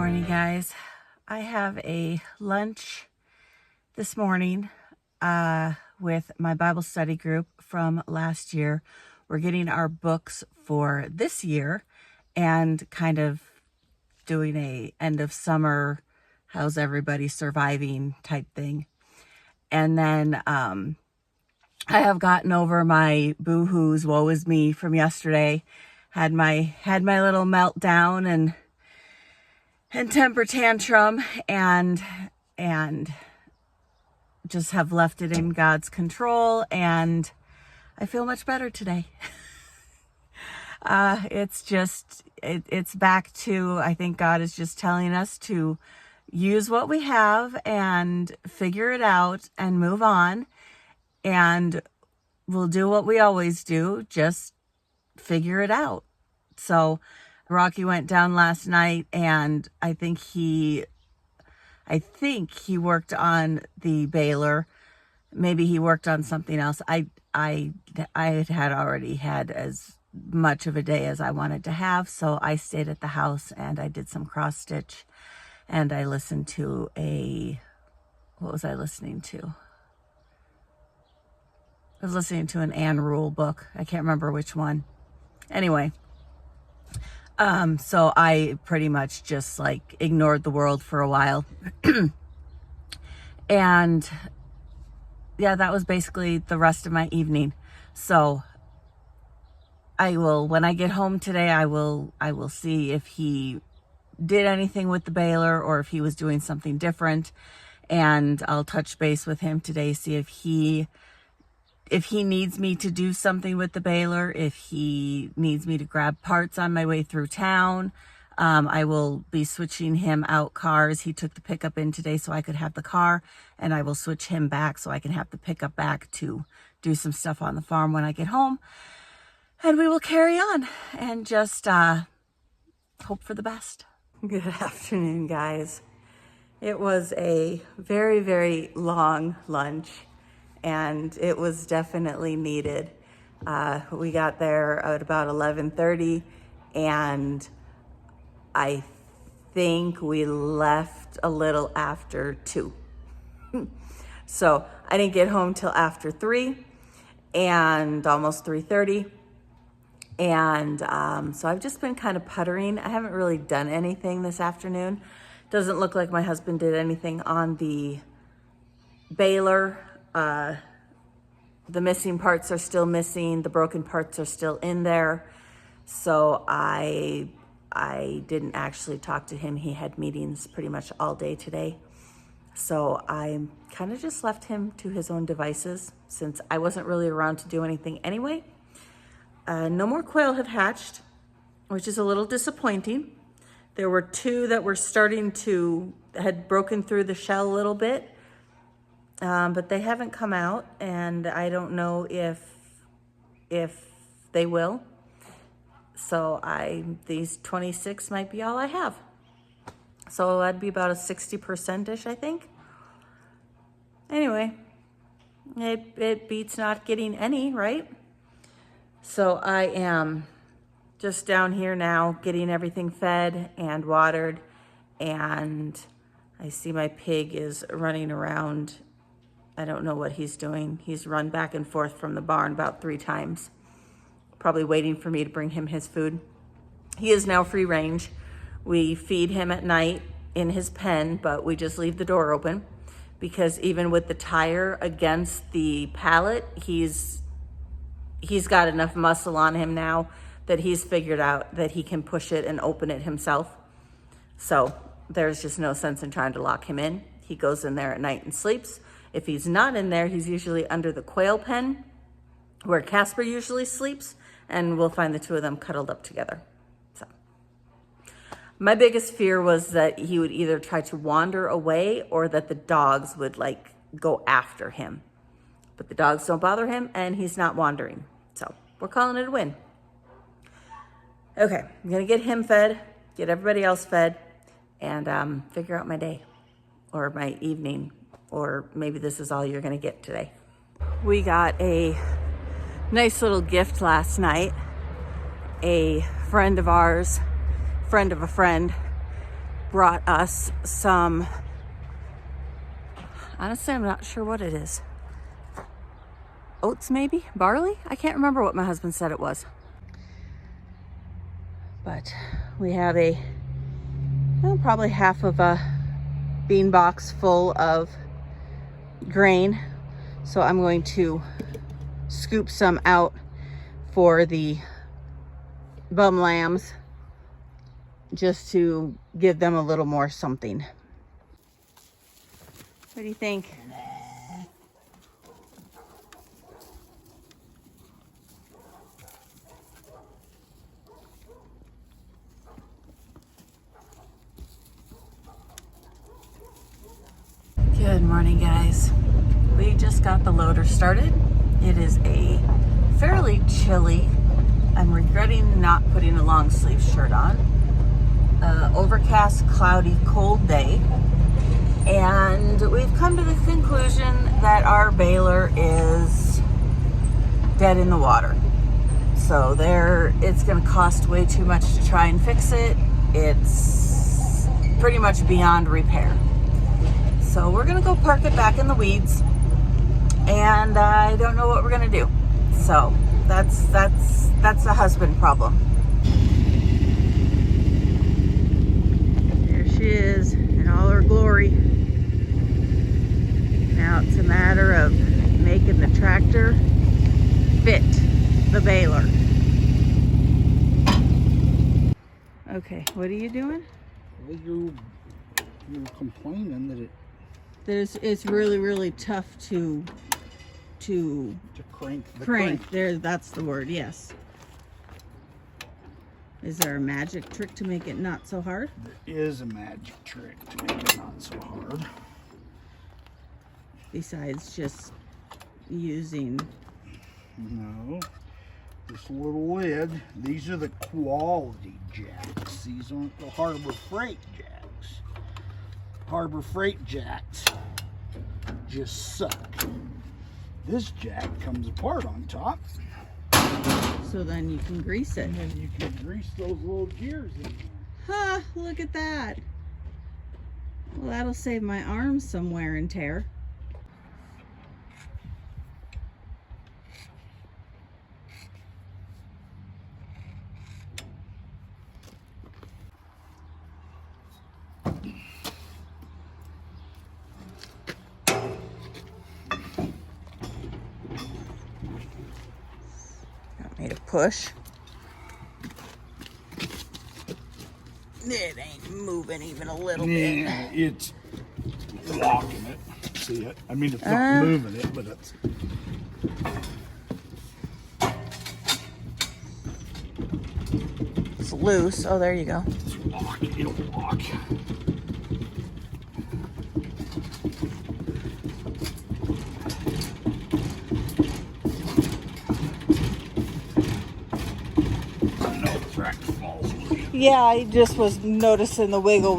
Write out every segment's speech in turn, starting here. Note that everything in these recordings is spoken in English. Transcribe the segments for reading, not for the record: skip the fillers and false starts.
morning, guys. I have a lunch this morning with my Bible study group from last year. We're getting our books for this year and kind of doing a end of summer, how's everybody surviving type thing. And then I have gotten over my boo-hoos, woe is me from yesterday. Had my little meltdown and temper tantrum and just have left it in God's control, and I feel much better today. It's back to, I think God is just telling us to use what we have and figure it out and move on, and we'll do what we always do, just figure it out. So Rocky went down last night, and I think he worked on the baler. Maybe he worked on something else. I had already had as much of a day as I wanted to have, so I stayed at the house and I did some cross stitch, and I listened to what was I listening to? I was listening to an Anne Rule book. I can't remember which one. Anyway, so I pretty much just like ignored the world for a while. And yeah, that was basically the rest of my evening. So when I get home today, I will see if he did anything with the baler or if he was doing something different. And I'll touch base with him today, see if he needs me to do something with the baler, if he needs me to grab parts on my way through town. I will be switching him out cars. He took the pickup in today so I could have the car, and I will switch him back so I can have the pickup back to do some stuff on the farm when I get home. And we will carry on and just hope for the best. Good afternoon, guys. It was a very, very long lunch, and it was definitely needed. We got there at about 11:30, and I think we left a little after 2. So I didn't get home till after 3 and almost 3:30. And so I've just been kind of puttering. I haven't really done anything this afternoon. Doesn't look like my husband did anything on the baler. The missing parts are still missing. The broken parts are still in there. So I didn't actually talk to him. He had meetings pretty much all day today. So I kind of just left him to his own devices since I wasn't really around to do anything anyway. No more quail have hatched, which is a little disappointing. There were 2 that were had broken through the shell a little bit. But they haven't come out, and I don't know if they will. So these 26 might be all I have. So that'd be about a 60%-ish, I think. Anyway, it beats not getting any, right? So I am just down here now getting everything fed and watered, and I see my pig is running around. I don't know what he's doing. He's run back and forth from the barn about 3 times, probably waiting for me to bring him his food. He is now free range. We feed him at night in his pen, but we just leave the door open because even with the tire against the pallet, he's got enough muscle on him now that he's figured out that he can push it and open it himself. So there's just no sense in trying to lock him in. He goes in there at night and sleeps. If he's not in there, he's usually under the quail pen where Casper usually sleeps, and we'll find the 2 of them cuddled up together. So my biggest fear was that he would either try to wander away or that the dogs would go after him. But the dogs don't bother him, and he's not wandering. So we're calling it a win. Okay, I'm gonna get him fed, get everybody else fed, and figure out my day or my evening, or maybe this is all you're gonna get today. We got a nice little gift last night. A friend of ours, friend of a friend, brought us some, honestly, I'm not sure what it is. Oats, maybe? Barley? I can't remember what my husband said it was. But we have probably half of a bean box full of grain. So I'm going to scoop some out for the bum lambs, just to give them a little more something. What do you think? Good morning, guys. We just got the loader started. It is a fairly chilly, I'm regretting not putting a long sleeve shirt on, overcast, cloudy, cold day. And we've come to the conclusion that our baler is dead in the water. So it's going to cost way too much to try and fix it. It's pretty much beyond repair. So we're going to go park it back in the weeds, and I don't know what we're going to do. So that's a husband problem. There she is in all her glory. Now it's a matter of making the tractor fit the baler. Okay, what are you doing? Well, you're complaining that it's really tough to crank. Crank. There, that's the word. Yes. Is there a magic trick to make it not so hard? There is a magic trick to make it not so hard. Besides just using... No. This little lid, these are the quality jacks. These aren't the Harbor Freight jacks. Harbor Freight jacks just suck. This jack comes apart on top. So then you can grease it. And then you can grease those little gears in there. Huh, look at that. Well, that'll save my arms some wear and tear. Made a push. It ain't moving even a little bit. Yeah, it's locking it. See it? I mean, it's not moving it, but it's loose. Oh, there you go. It's lock. It'll lock. Yeah, I just was noticing the wiggle.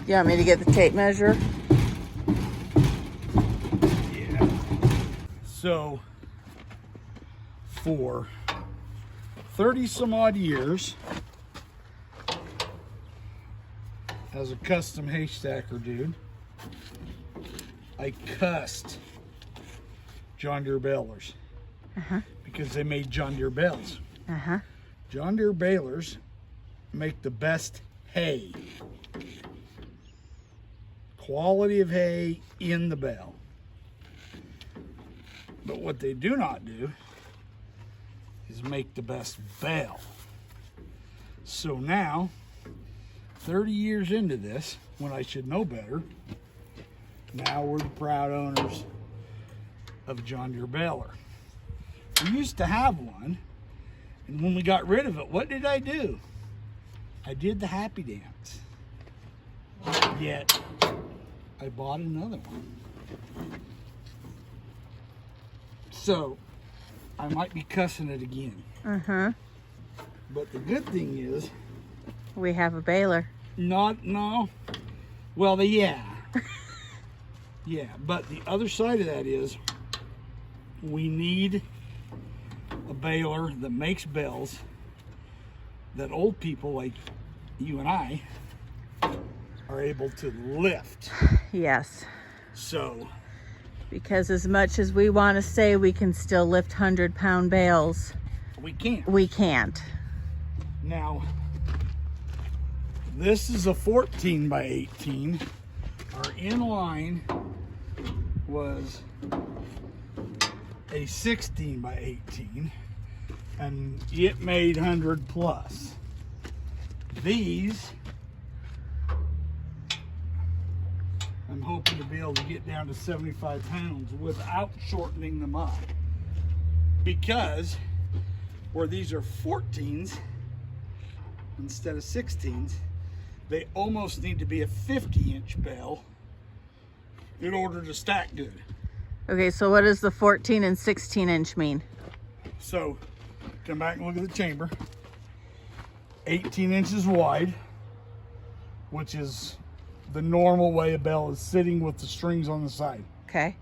You want me to get the tape measure? Yeah. So, for 30 some odd years, as a custom haystacker dude, I cussed John Deere balers. Because they made John Deere bales. John Deere balers make the best hay. Quality of hay in the bale. But what they do not do is make the best bale. So now, 30 years into this, when I should know better, now we're the proud owners of John Deere baler. We used to have one, and when we got rid of it, what did I do? I did the happy dance. Yet, I bought another one. So, I might be cussing it again. But the good thing is... we have a baler. No. Well, yeah. Yeah, but the other side of that is, we need a baler that makes bales that old people like you and I are able to lift. Yes. So, because as much as we want to say we can still lift 100-pound bales, we can't. We can't. Now, this is a 14 by 18. Our inline was a 16 by 18, and it made 100 plus. These, I'm hoping to be able to get down to 75 pounds without shortening them up, because where these are 14s instead of 16s, they almost need to be a 50-inch bale in order to stack good. Okay, so what does the 14 and 16-inch mean? So, come back and look at the chamber. 18 inches wide, which is the normal way a bale is sitting with the strings on the side. Okay.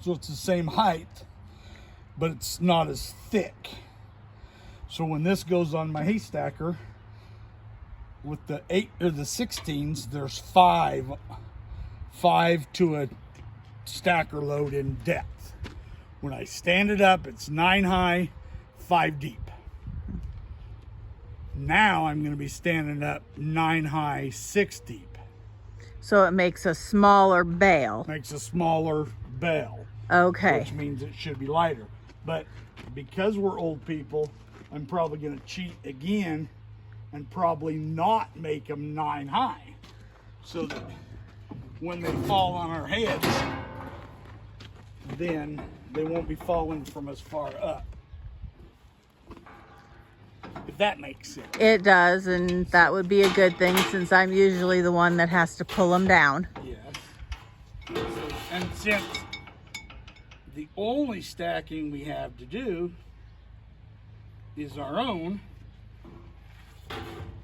So it's the same height, but it's not as thick. So when this goes on my hay stacker, with the 8 or the 16s, there's five to a stacker load in depth. When I stand it up, it's 9 high, 5 deep. Now I'm going to be standing up 9 high, 6 deep. So it makes a smaller bale. Makes a smaller bale. Okay. Which means it should be lighter. But because we're old people, I'm probably going to cheat again and probably not make them 9 high, so that when they fall on our heads, then they won't be falling from as far up. If that makes sense. It does, and that would be a good thing since I'm usually the one that has to pull them down. Yes. And since the only stacking we have to do is our own,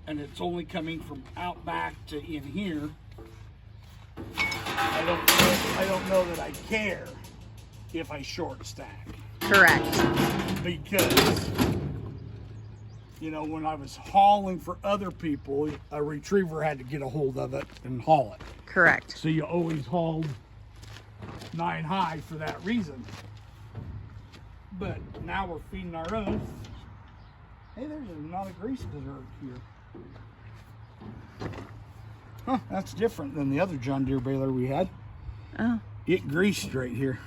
and it's only coming from out back to in here, I don't know that I care if I short stack. Correct. Because, you know, when I was hauling for other people, a retriever had to get a hold of it and haul it. Correct. So you always hauled 9 high for that reason. But now we're feeding our own. Hey, there's not a grease dessert here. Huh, that's different than the other John Deere baler we had. Oh. It greased right here.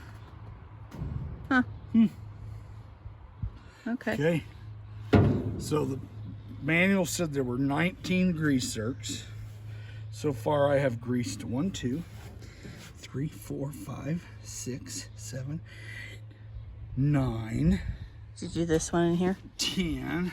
Huh. Okay. Okay. So the manual said there were 19 grease zerks. So far I have greased 1, 2, 3, 4, 5, 6, 7, 9. Did you do this one in here? 10.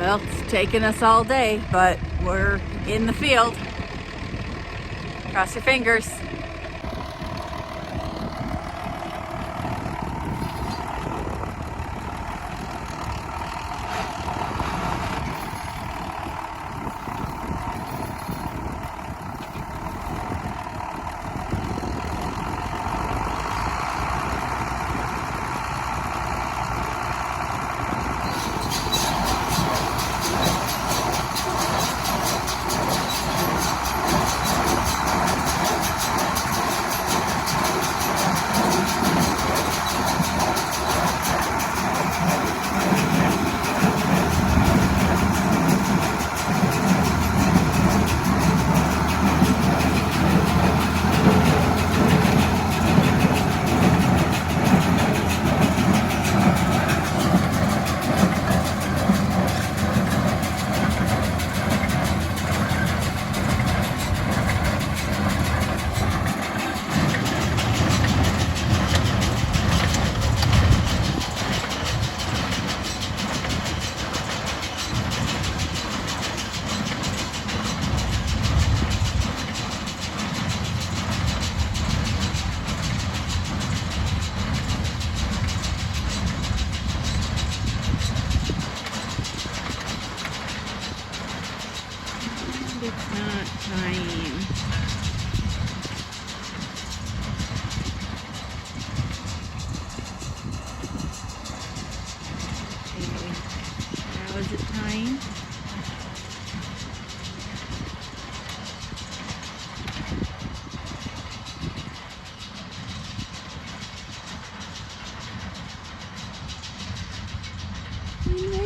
Well, it's taken us all day, but we're in the field. Cross your fingers.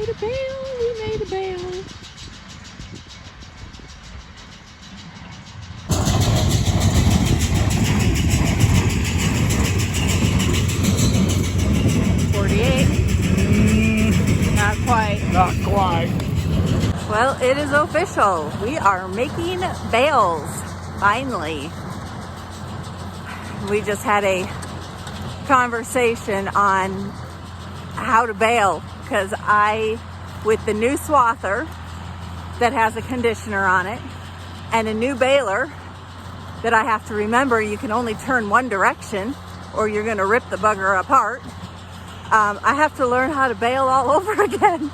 made a bale. We made a bale. Not quite. Not quite. Well, it is official. We are making bales, finally. We just had a conversation on how to bale because with the new swather that has a conditioner on it and a new baler that I have to remember you can only turn one direction or you're going to rip the bugger apart. I have to learn how to bale all over again.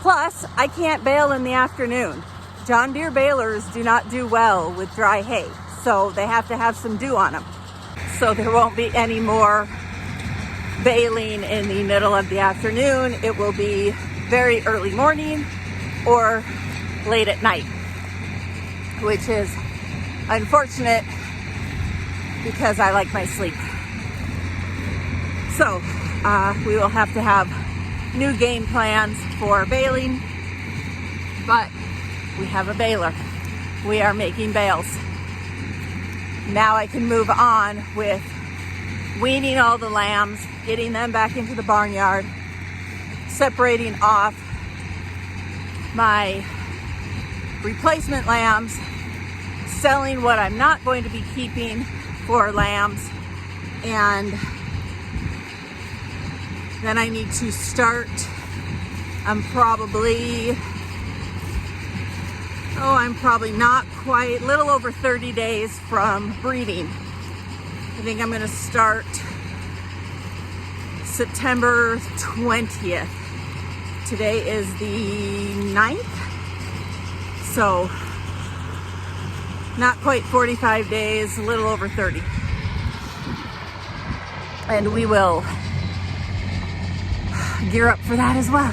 Plus, I can't bale in the afternoon. John Deere balers do not do well with dry hay, so they have to have some dew on them. So there won't be any more baling in the middle of the afternoon. It will be very early morning or late at night, which is unfortunate because I like my sleep. So we will have to have new game plans for baling, but we have a baler. We are making bales. Now I can move on with weaning all the lambs, getting them back into the barnyard, separating off my replacement lambs, selling what I'm not going to be keeping for lambs, and then I need to start. I'm probably not quite, little over 30 days from breeding. I think I'm gonna start September 20th. Today is the 9th, so not quite 45 days, a little over 30. And we will gear up for that as well.